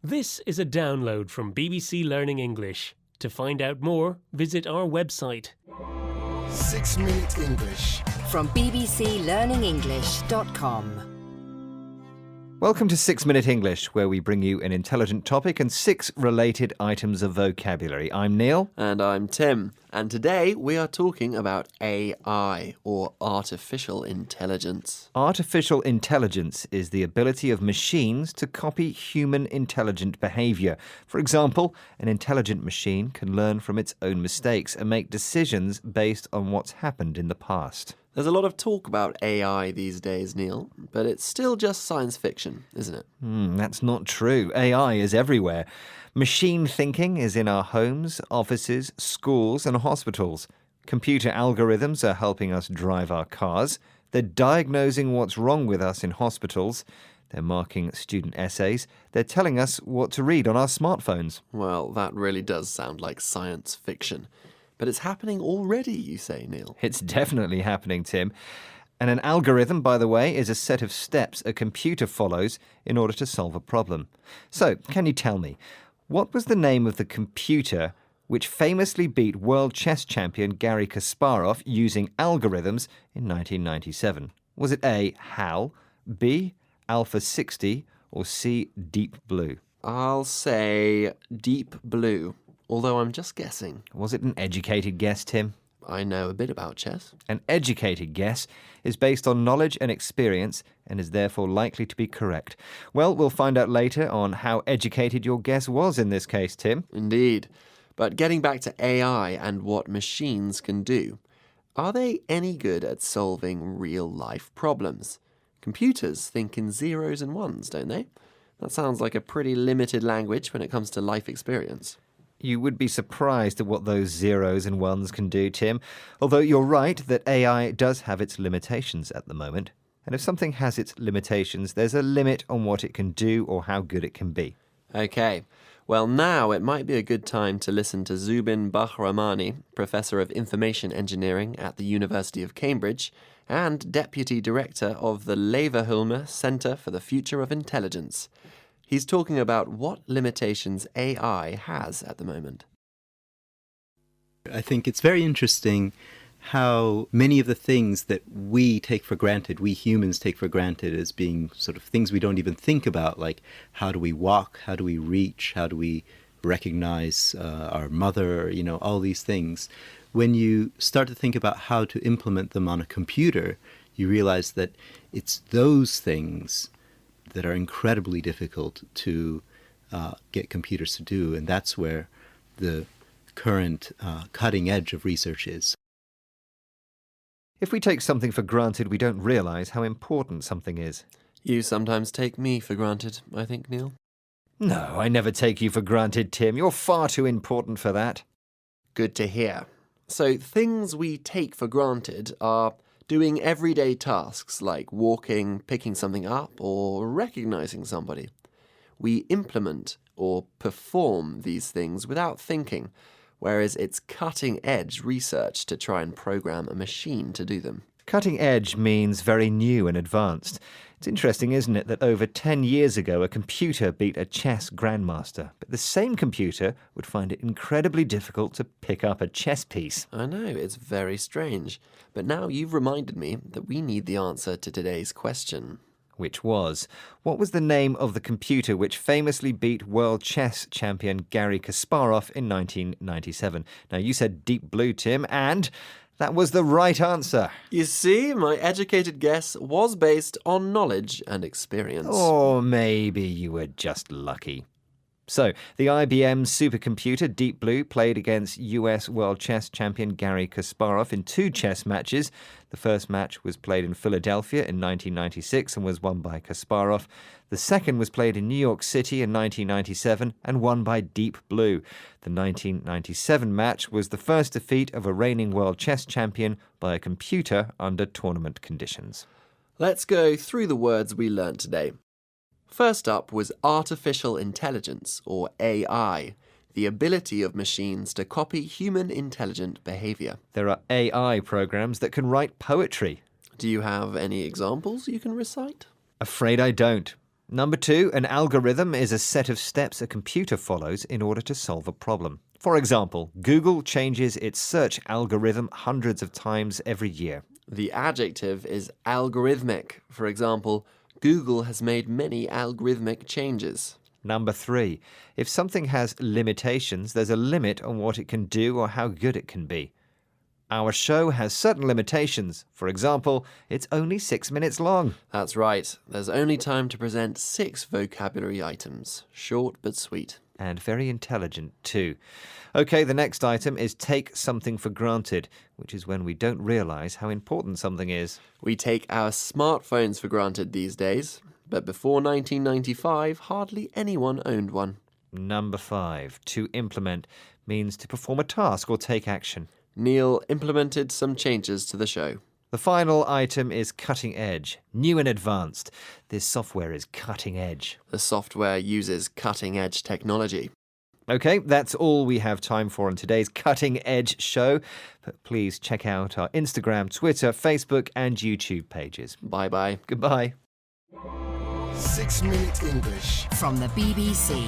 This is a download from BBC Learning English. To find out more, visit our website. 6 Minute English. From bbclearningenglish.com. Welcome to 6 Minute English, where we bring you an intelligent topic and 6 related items of vocabulary. I'm Neil. And I'm Tim. And today we are talking about AI, or artificial intelligence. Artificial intelligence is the ability of machines to copy human intelligent behavior. For example, an intelligent machine can learn from its own mistakes and make decisions based on what's happened in the past. There's a lot of talk about AI these days, Neil, but it's still just science fiction, isn't it? That's not true. AI is everywhere. Machine thinking is in our homes, offices, schools and hospitals. Computer algorithms are helping us drive our cars. They're diagnosing what's wrong with us in hospitals. They're marking student essays. They're telling us what to read on our smartphones. Well, that really does sound like science fiction. But it's happening already, you say, Neil. It's definitely happening, Tim. And an algorithm, by the way, is a set of steps a computer follows in order to solve a problem. So, can you tell me, what was the name of the computer which famously beat world chess champion Garry Kasparov using algorithms in 1997? Was it A, HAL, B, Alpha 60, or C, Deep Blue? I'll say Deep Blue, although I'm just guessing. Was it an educated guess, Tim? I know a bit about chess. An educated guess is based on knowledge and experience and is therefore likely to be correct. Well, we'll find out later on how educated your guess was in this case, Tim. Indeed. But getting back to AI and what machines can do, are they any good at solving real-life problems? Computers think in zeros and ones, don't they? That sounds like a pretty limited language when it comes to life experience. You would be surprised at what those zeros and ones can do, Tim. Although you're right that AI does have its limitations at the moment. And if something has its limitations, there's a limit on what it can do or how good it can be. Okay. Well, now it might be a good time to listen to Zubin Bahramani, Professor of Information Engineering at the University of Cambridge and Deputy Director of the Leverhulme Centre for the Future of Intelligence. He's talking about what limitations AI has at the moment. I think it's very interesting how many of the things that we take for granted, we humans take for granted as being sort of things we don't even think about, like how do we walk, how do we reach, how do we recognize our mother, all these things. When you start to think about how to implement them on a computer, you realize that it's those things that are incredibly difficult to get computers to do, and that's where the current cutting edge of research is. If we take something for granted, we don't realize how important something is. You sometimes take me for granted, I think, Neil. No, I never take you for granted, Tim. You're far too important for that. Good to hear. So things we take for granted are doing everyday tasks like walking, picking something up, or recognizing somebody. We implement or perform these things without thinking, whereas it's cutting-edge research to try and program a machine to do them. Cutting edge means very new and advanced. It's interesting, isn't it, that over 10 years ago a computer beat a chess grandmaster, but the same computer would find it incredibly difficult to pick up a chess piece. I know, it's very strange. But now you've reminded me that we need the answer to today's question. Which was, what was the name of the computer which famously beat world chess champion Garry Kasparov in 1997? Now, you said Deep Blue, Tim, and that was the right answer. You see, my educated guess was based on knowledge and experience. Or maybe you were just lucky. So, the IBM supercomputer Deep Blue played against US world chess champion Garry Kasparov in 2 chess matches. The first match was played in Philadelphia in 1996 and was won by Kasparov. The second was played in New York City in 1997 and won by Deep Blue. The 1997 match was the first defeat of a reigning world chess champion by a computer under tournament conditions. Let's go through the words we learned today. First up was artificial intelligence, or AI, the ability of machines to copy human intelligent behavior. There are AI programs that can write poetry. Do you have any examples you can recite? Afraid I don't. Number 2, an algorithm is a set of steps a computer follows in order to solve a problem. For example, Google changes its search algorithm hundreds of times every year. The adjective is algorithmic. For example, Google has made many algorithmic changes. Number 3, if something has limitations, there's a limit on what it can do or how good it can be. Our show has certain limitations. For example, it's only 6 minutes long. That's right. There's only time to present 6 vocabulary items. Short but sweet. And very intelligent too. Okay, the next item is take something for granted, which is when we don't realise how important something is. We take our smartphones for granted these days, but before 1995, hardly anyone owned one. Number 5, to implement means to perform a task or take action. Neil implemented some changes to the show. The final item is cutting edge, new and advanced. This software is cutting edge. The software uses cutting-edge technology. Okay, that's all we have time for on today's Cutting Edge show. But please check out our Instagram, Twitter, Facebook, and YouTube pages. Bye-bye. Goodbye. 6 Minute English. From the BBC.